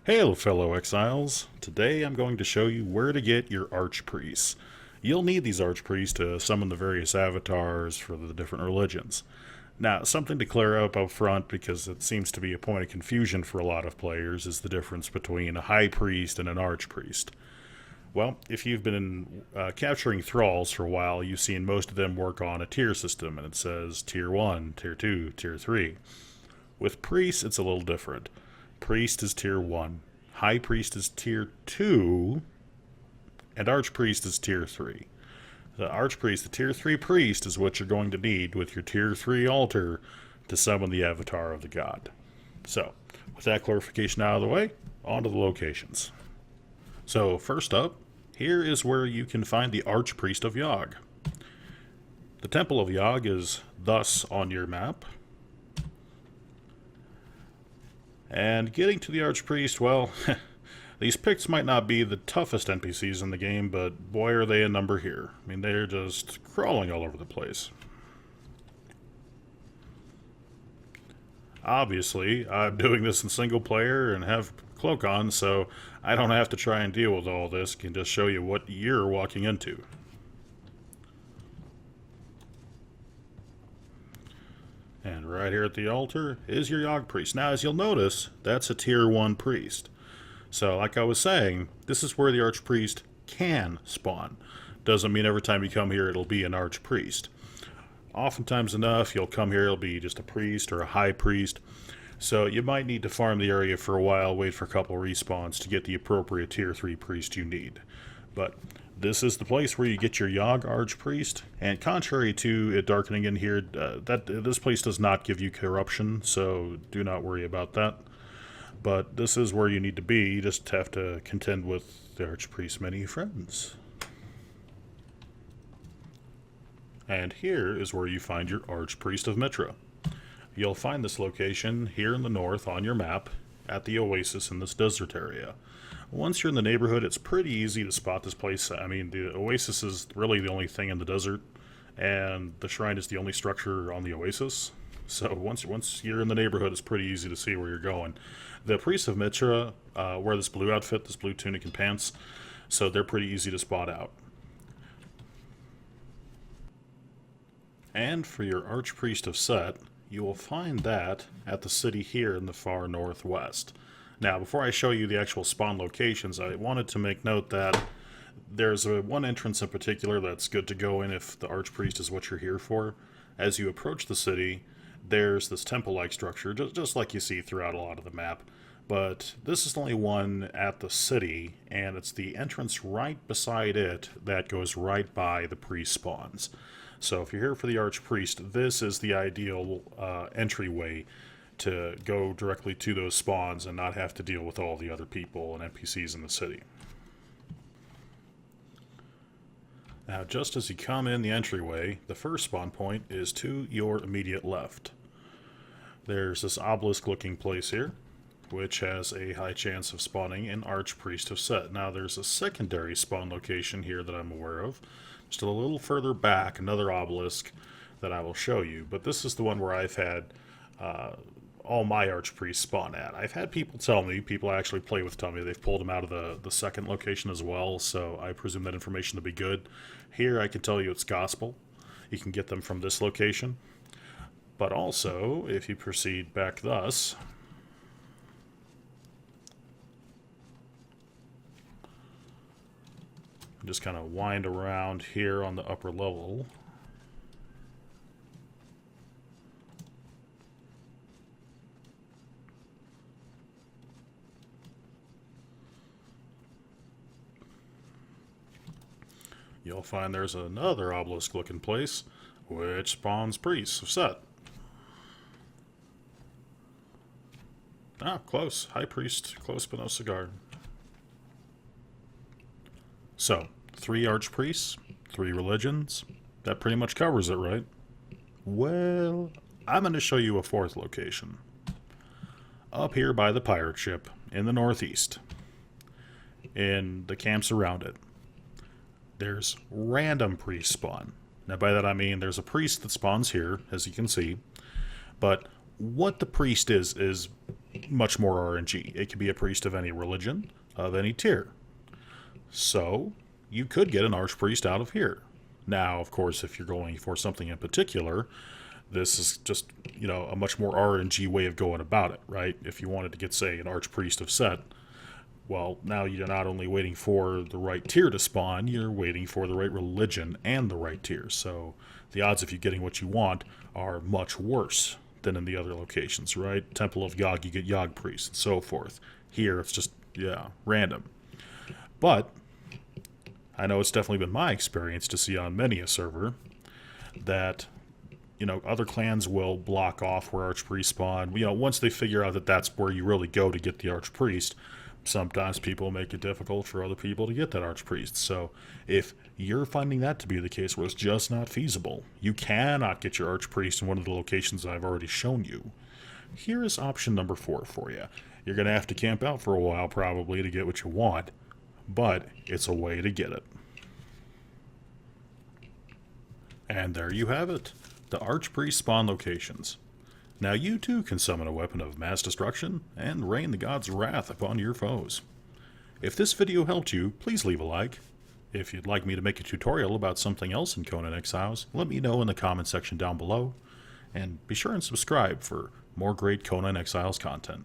Hail, fellow exiles! Today I'm going to show you where to get your archpriests. You'll need these archpriests to summon the various avatars for the different religions. Now, something to clear up front, because it seems to be a point of confusion for a lot of players, is the difference between a high priest and an archpriest. Well, if you've been capturing thralls for a while, you've seen most of them work on a tier system, and it says Tier 1, Tier 2, Tier 3. With priests, it's a little different. Priest is Tier 1, High Priest is Tier 2, and Archpriest is Tier 3. The Archpriest, the Tier 3 Priest, is what you're going to need with your Tier 3 altar to summon the avatar of the god. So, with that clarification out of the way, on to the locations. So, first up, here is where you can find the Archpriest of Yogg. The Temple of Yogg is thus on your map. And getting to the Archpriest, well, these picks might not be the toughest NPCs in the game, but boy are they a number here. I mean, they're just crawling all over the place. Obviously, I'm doing this in single player and have Cloak on, so I don't have to try and deal with all this. I can just show you what you're walking into. And right here at the altar is your Yogg priest. Now, as you'll notice, that's a Tier 1 priest. So, like I was saying, this is where the archpriest can spawn. Doesn't mean every time you come here it'll be an archpriest. Oftentimes enough, you'll come here, it'll be just a priest or a high priest. So you might need to farm the area for a while, wait for a couple respawns to get the appropriate Tier 3 priest you need. But this is the place where you get your Yogg Archpriest, and contrary to it darkening in here, this place does not give you corruption, so do not worry about that. But this is where you need to be. You just have to contend with the Archpriest's many friends. And here is where you find your Archpriest of Mitra. You'll find this location here in the north on your map at the oasis in this desert area. Once you're in the neighborhood, it's pretty easy to spot this place. I mean, the oasis is really the only thing in the desert, and the shrine is the only structure on the oasis. So once you're in the neighborhood, it's pretty easy to see where you're going. The priests of Mitra wear this blue outfit, this blue tunic and pants, so they're pretty easy to spot out. And for your Archpriest of Set, you will find that at the city here in the far northwest. Now, before I show you the actual spawn locations, I wanted to make note that there's one entrance in particular that's good to go in if the Archpriest is what you're here for. As you approach the city, there's this temple-like structure, just like you see throughout a lot of the map. But this is the only one at the city, and it's the entrance right beside it that goes right by the priest spawns. So if you're here for the Archpriest, this is the ideal entryway to go directly to those spawns and not have to deal with all the other people and NPCs in the city. Now, just as you come in the entryway, the first spawn point is to your immediate left. There's this obelisk-looking place here, which has a high chance of spawning an Archpriest of Set. Now, there's a secondary spawn location here that I'm aware of, just a little further back, another obelisk that I will show you. But this is the one where I've had all my Archpriests spawn at. I've had people tell me, people I actually play with tell me they've pulled them out of the second location as well, so I presume that information to be good. Here I can tell you it's gospel. You can get them from this location. But also, if you proceed back thus, just kind of wind around here on the upper level. You'll find there's another obelisk-looking place, which spawns priests of Set. Ah, close. High Priest, close but no cigar. So, 3 Archpriests, 3 religions. That pretty much covers it, right? Well, I'm going to show you a 4th location. Up here by the pirate ship, in the northeast. In the camps around it. There's random priest spawn. Now by that I mean there's a priest that spawns here, as you can see. But what the priest is much more RNG. It can be a priest of any religion, of any tier. So, you could get an archpriest out of here. Now, of course, if you're going for something in particular, this is just, a much more RNG way of going about it, right? If you wanted to get, say, an archpriest of Set, well, now you're not only waiting for the right tier to spawn, you're waiting for the right religion and the right tier. So the odds of you getting what you want are much worse than in the other locations, right? Temple of Yog, you get Yog priests and so forth. Here, it's just, random. But I know it's definitely been my experience to see on many a server that, other clans will block off where archpriests spawn. Once they figure out that that's where you really go to get the archpriest, sometimes people make it difficult for other people to get that archpriest. So if you're finding that to be the case where it's just not feasible, you cannot get your archpriest in one of the locations I've already shown you, here is option number 4 for you. You're going to have to camp out for a while probably to get what you want, but it's a way to get it. And there you have it, the archpriest spawn locations. Now you too can summon a weapon of mass destruction and rain the god's wrath upon your foes. If this video helped you, please leave a like. If you'd like me to make a tutorial about something else in Conan Exiles, let me know in the comment section down below. And be sure and subscribe for more great Conan Exiles content.